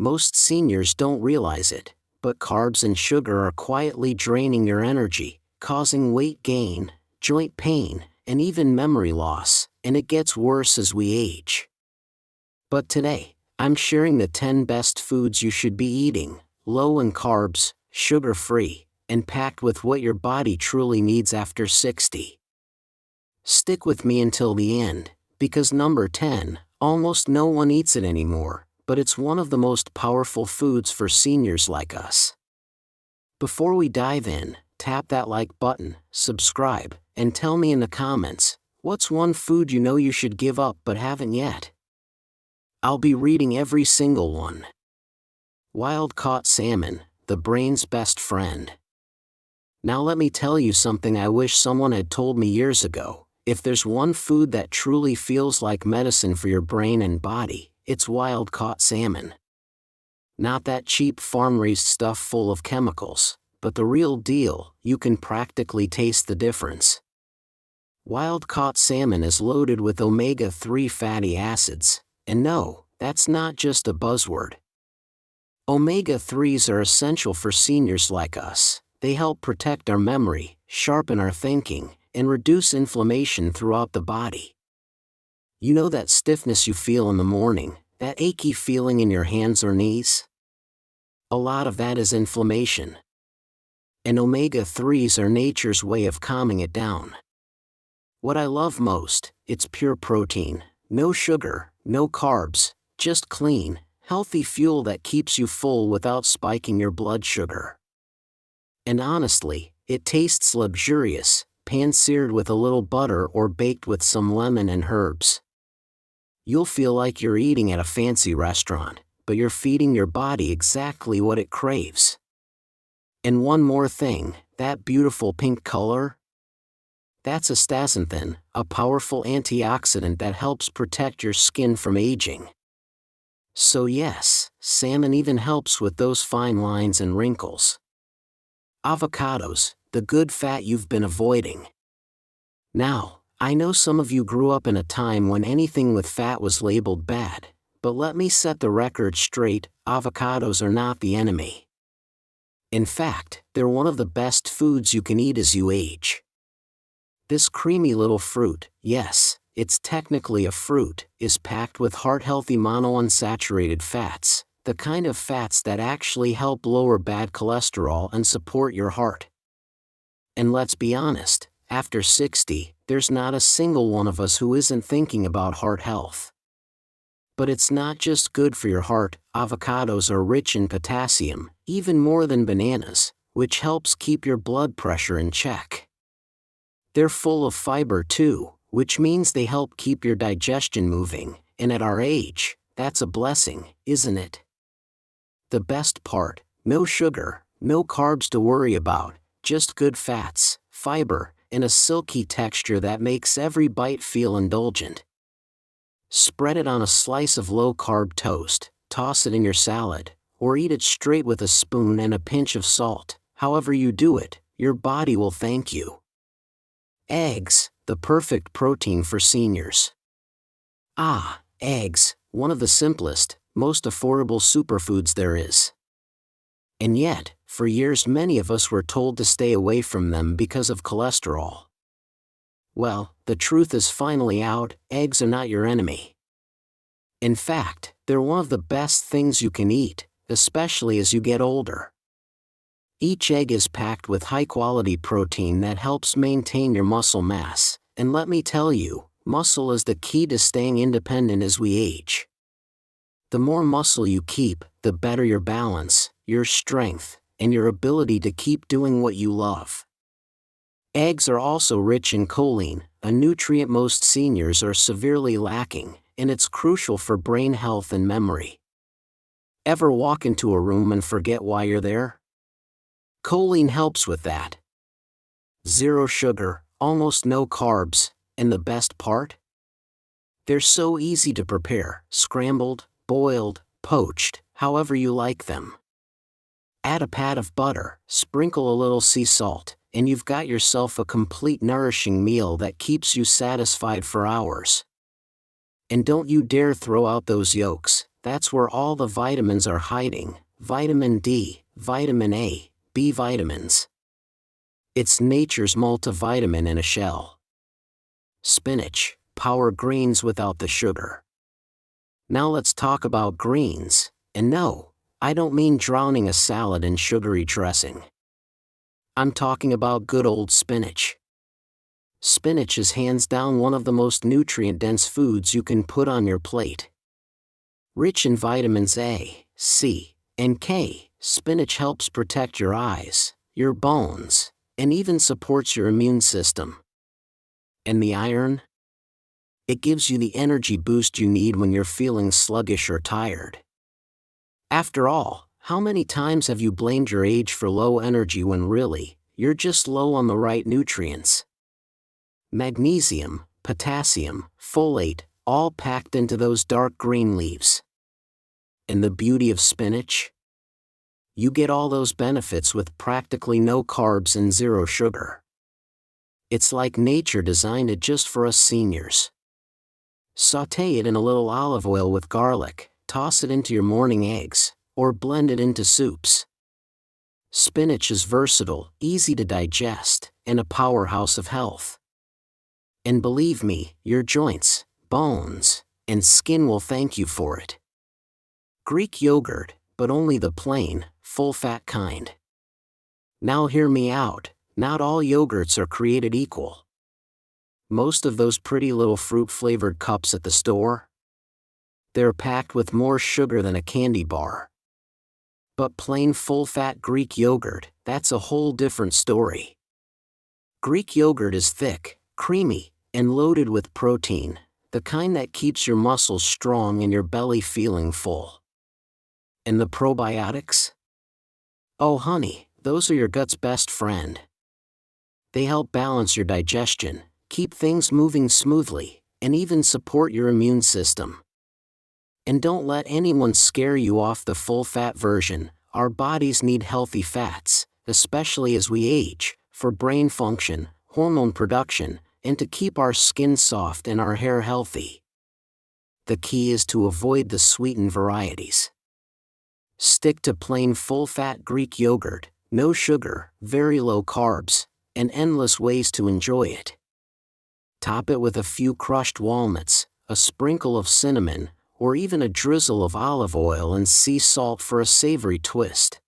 Most seniors don't realize it, but carbs and sugar are quietly draining your energy, causing weight gain, joint pain, and even memory loss, and it gets worse as we age. But today, I'm sharing the 10 best foods you should be eating, low in carbs, sugar-free, and packed with what your body truly needs after 60. Stick with me until the end, because number 10, almost no one eats it anymore, but it's one of the most powerful foods for seniors like us. Before we dive in, tap that like button, subscribe, and tell me in the comments, what's one food you know you should give up but haven't yet? I'll be reading every single one. Wild-caught salmon, the brain's best friend. Now let me tell you something I wish someone had told me years ago. If there's one food that truly feels like medicine for your brain and body, it's wild-caught salmon. Not that cheap farm-raised stuff full of chemicals, but the real deal. You can practically taste the difference. Wild-caught salmon is loaded with omega-3 fatty acids, and no, that's not just a buzzword. Omega-3s are essential for seniors like us. They help protect our memory, sharpen our thinking, and reduce inflammation throughout the body. You know that stiffness you feel in the morning, that achy feeling in your hands or knees? A lot of that is inflammation. And omega-3s are nature's way of calming it down. What I love most, it's pure protein, no sugar, no carbs, just clean, healthy fuel that keeps you full without spiking your blood sugar. And honestly, it tastes luxurious, pan-seared with a little butter or baked with some lemon and herbs. You'll feel like you're eating at a fancy restaurant, but you're feeding your body exactly what it craves. And one more thing, that beautiful pink color? That's astaxanthin, a powerful antioxidant that helps protect your skin from aging. So yes, salmon even helps with those fine lines and wrinkles. Avocados, the good fat you've been avoiding. Now, I know some of you grew up in a time when anything with fat was labeled bad, but let me set the record straight, avocados are not the enemy. In fact, they're one of the best foods you can eat as you age. This creamy little fruit, yes, it's technically a fruit, is packed with heart-healthy monounsaturated fats, the kind of fats that actually help lower bad cholesterol and support your heart. And let's be honest, after 60, there's not a single one of us who isn't thinking about heart health. But it's not just good for your heart, avocados are rich in potassium, even more than bananas, which helps keep your blood pressure in check. They're full of fiber too, which means they help keep your digestion moving, and at our age, that's a blessing, isn't it? The best part, no sugar, no carbs to worry about, just good fats, fiber, and a silky texture that makes every bite feel indulgent. Spread it on a slice of low-carb toast, toss it in your salad, or eat it straight with a spoon and a pinch of salt. However you do it, your body will thank you. Eggs, the perfect protein for seniors. Ah, eggs, one of the simplest, most affordable superfoods there is. And yet, for years many of us were told to stay away from them because of cholesterol. Well, the truth is finally out, eggs are not your enemy. In fact, they're one of the best things you can eat, especially as you get older. Each egg is packed with high-quality protein that helps maintain your muscle mass, and let me tell you, muscle is the key to staying independent as we age. The more muscle you keep, the better your balance, your strength, and your ability to keep doing what you love. Eggs are also rich in choline, a nutrient most seniors are severely lacking, and it's crucial for brain health and memory. Ever walk into a room and forget why you're there? Choline helps with that. Zero sugar, almost no carbs, and the best part? They're so easy to prepare, scrambled, boiled, poached, however you like them. Add a pat of butter, sprinkle a little sea salt, and you've got yourself a complete nourishing meal that keeps you satisfied for hours. And don't you dare throw out those yolks, That's where all the vitamins are hiding: vitamin D, vitamin A, B vitamins. It's nature's multivitamin in a shell. Spinach, power greens without the sugar. Now let's talk about greens, and no, I don't mean drowning a salad in sugary dressing. I'm talking about good old spinach. Spinach is hands down one of the most nutrient-dense foods you can put on your plate. Rich in vitamins A, C, and K, spinach helps protect your eyes, your bones, and even supports your immune system. And the iron? It gives you the energy boost you need when you're feeling sluggish or tired. After all, how many times have you blamed your age for low energy when really, you're just low on the right nutrients? Magnesium, potassium, folate, all packed into those dark green leaves. And the beauty of spinach? You get all those benefits with practically no carbs and zero sugar. It's like nature designed it just for us seniors. Sauté it in a little olive oil with garlic, toss it into your morning eggs, or blend it into soups. Spinach is versatile, easy to digest, and a powerhouse of health. And believe me, your joints, bones, and skin will thank you for it. Greek yogurt, but only the plain, full-fat kind. Now hear me out, not all yogurts are created equal. Most of those pretty little fruit-flavored cups at the store? They're packed with more sugar than a candy bar. But plain full-fat Greek yogurt, that's a whole different story. Greek yogurt is thick, creamy, and loaded with protein, the kind that keeps your muscles strong and your belly feeling full. And the probiotics? Oh honey, those are your gut's best friend. They help balance your digestion, keep things moving smoothly, and even support your immune system. And don't let anyone scare you off the full-fat version. Our bodies need healthy fats, especially as we age, for brain function, hormone production, and to keep our skin soft and our hair healthy. The key is to avoid the sweetened varieties. Stick to plain full-fat Greek yogurt, no sugar, very low carbs, and endless ways to enjoy it. Top it with a few crushed walnuts, a sprinkle of cinnamon, or even a drizzle of olive oil and sea salt for a savory twist.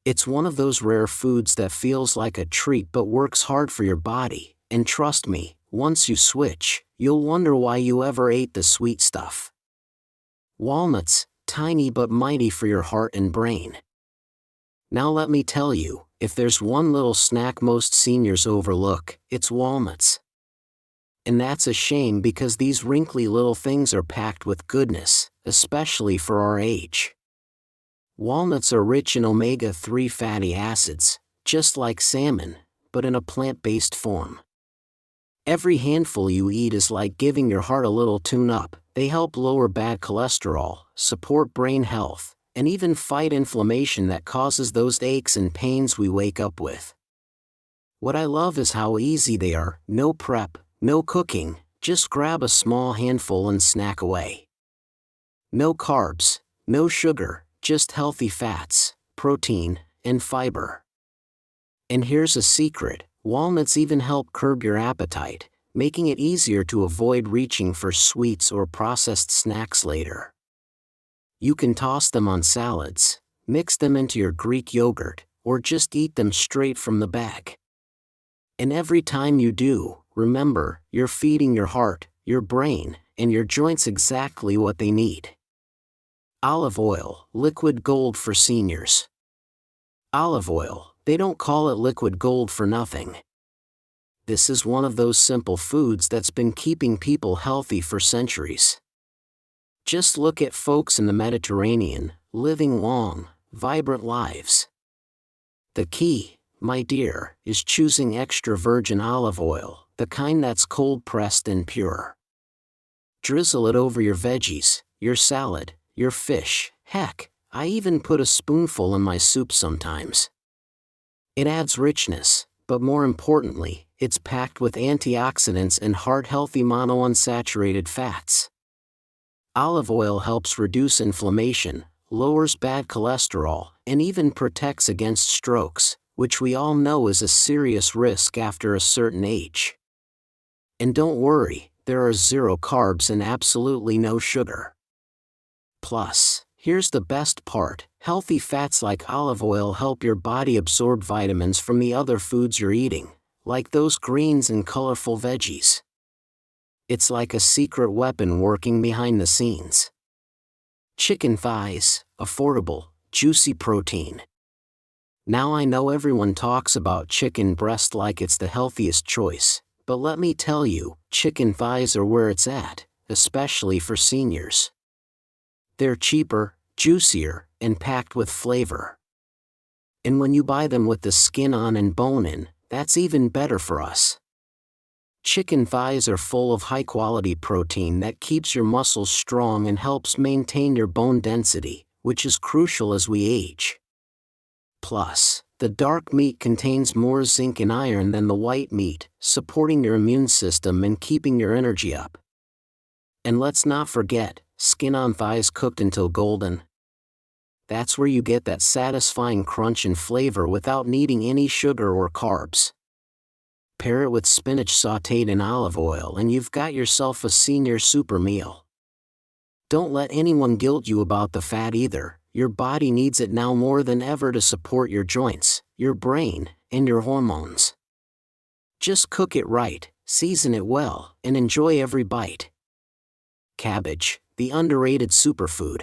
It's one of those rare foods that feels like a treat but works hard for your body, and trust me, once you switch, you'll wonder why you ever ate the sweet stuff. Walnuts, tiny but mighty for your heart and brain. Now let me tell you, if there's one little snack most seniors overlook, it's walnuts. And that's a shame because these wrinkly little things are packed with goodness, especially for our age. Walnuts are rich in omega-3 fatty acids, just like salmon, but in a plant-based form. Every handful you eat is like giving your heart a little tune-up. They help lower bad cholesterol, support brain health, and even fight inflammation that causes those aches and pains we wake up with. What I love is how easy they are: no prep, no cooking, just grab a small handful and snack away. No carbs, no sugar, just healthy fats, protein, and fiber. And here's a secret: walnuts even help curb your appetite, making it easier to avoid reaching for sweets or processed snacks later. You can toss them on salads, mix them into your Greek yogurt, or just eat them straight from the bag. And every time you do, remember, you're feeding your heart, your brain, and your joints exactly what they need. Olive oil, liquid gold for seniors. Olive oil, they don't call it liquid gold for nothing. This is one of those simple foods that's been keeping people healthy for centuries. Just look at folks in the Mediterranean, living long, vibrant lives. The key, my dear, is choosing extra virgin olive oil, the kind that's cold-pressed and pure. Drizzle it over your veggies, your salad, your fish. Heck, I even put a spoonful in my soup sometimes. It adds richness, but more importantly, it's packed with antioxidants and heart-healthy monounsaturated fats. Olive oil helps reduce inflammation, lowers bad cholesterol, and even protects against strokes, which we all know is a serious risk after a certain age. And don't worry, there are 0 carbs and absolutely no sugar. Plus, here's the best part, healthy fats like olive oil help your body absorb vitamins from the other foods you're eating, like those greens and colorful veggies. It's like a secret weapon working behind the scenes. Chicken thighs, affordable, juicy protein. Now I know everyone talks about chicken breast like it's the healthiest choice, but let me tell you, chicken thighs are where it's at, especially for seniors. They're cheaper, juicier, and packed with flavor. And when you buy them with the skin on and bone in, that's even better for us. Chicken thighs are full of high-quality protein that keeps your muscles strong and helps maintain your bone density, which is crucial as we age. Plus, the dark meat contains more zinc and iron than the white meat, supporting your immune system and keeping your energy up. And let's not forget, skin on thighs cooked until golden. That's where you get that satisfying crunch and flavor without needing any sugar or carbs. Pair it with spinach sautéed in olive oil and you've got yourself a senior super meal. Don't let anyone guilt you about the fat either, your body needs it now more than ever to support your joints, your brain, and your hormones. Just cook it right, season it well, and enjoy every bite. Cabbage, the underrated superfood.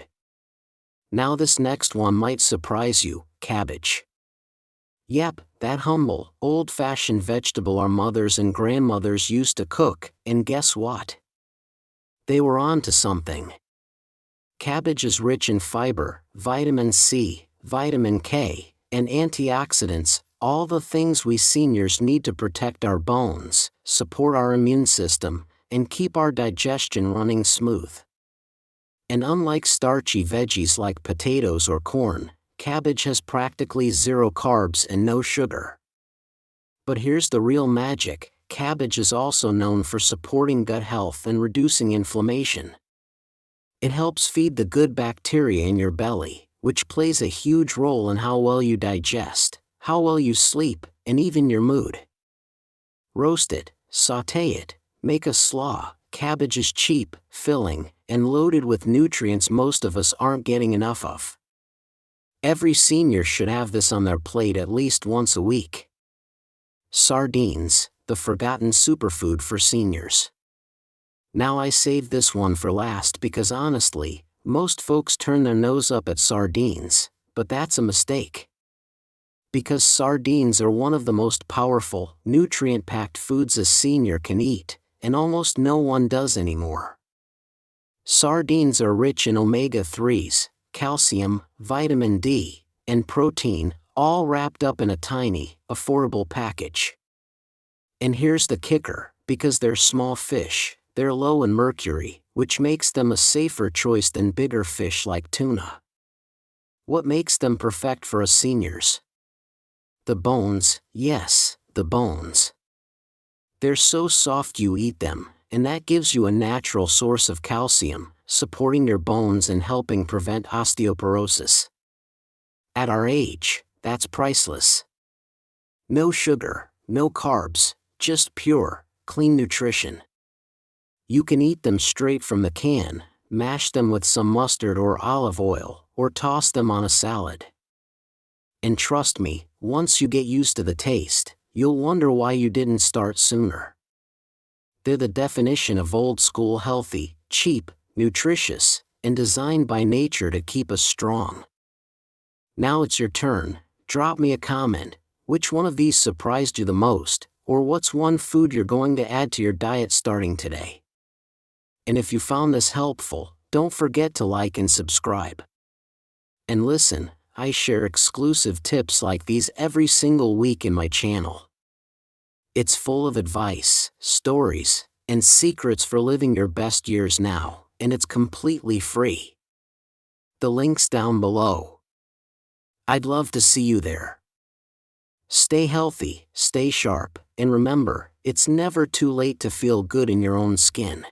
Now this next one might surprise you, cabbage. Yep, that humble, old-fashioned vegetable our mothers and grandmothers used to cook, and guess what? They were on to something. Cabbage is rich in fiber, vitamin C, vitamin K, and antioxidants, all the things we seniors need to protect our bones, support our immune system, and keep our digestion running smooth. And unlike starchy veggies like potatoes or corn, cabbage has practically 0 carbs and no sugar. But here's the real magic, cabbage is also known for supporting gut health and reducing inflammation. It helps feed the good bacteria in your belly, which plays a huge role in how well you digest, how well you sleep, and even your mood. Roast it, sauté it, make a slaw. Cabbage is cheap, filling, and loaded with nutrients most of us aren't getting enough of. Every senior should have this on their plate at least once a week. Sardines, the forgotten superfood for seniors. Now I saved this one for last because honestly, most folks turn their nose up at sardines, but that's a mistake. Because sardines are one of the most powerful, nutrient-packed foods a senior can eat, and almost no one does anymore. Sardines are rich in omega-3s, calcium, vitamin D, and protein, all wrapped up in a tiny, affordable package. And here's the kicker, because they're small fish, they're low in mercury, which makes them a safer choice than bigger fish like tuna. What makes them perfect for us seniors? The bones, yes, the bones. They're so soft you eat them, and that gives you a natural source of calcium, supporting your bones and helping prevent osteoporosis. At our age, that's priceless. No sugar, no carbs, just pure, clean nutrition. You can eat them straight from the can, mash them with some mustard or olive oil, or toss them on a salad. And trust me, once you get used to the taste, you'll wonder why you didn't start sooner. They're the definition of old-school healthy, cheap, nutritious, and designed by nature to keep us strong. Now it's your turn, drop me a comment, which one of these surprised you the most, or what's one food you're going to add to your diet starting today? And if you found this helpful, don't forget to like and subscribe. And listen, I share exclusive tips like these every single week in my channel. It's full of advice, stories, and secrets for living your best years now, and it's completely free. The link's down below. I'd love to see you there. Stay healthy, stay sharp, and remember, it's never too late to feel good in your own skin.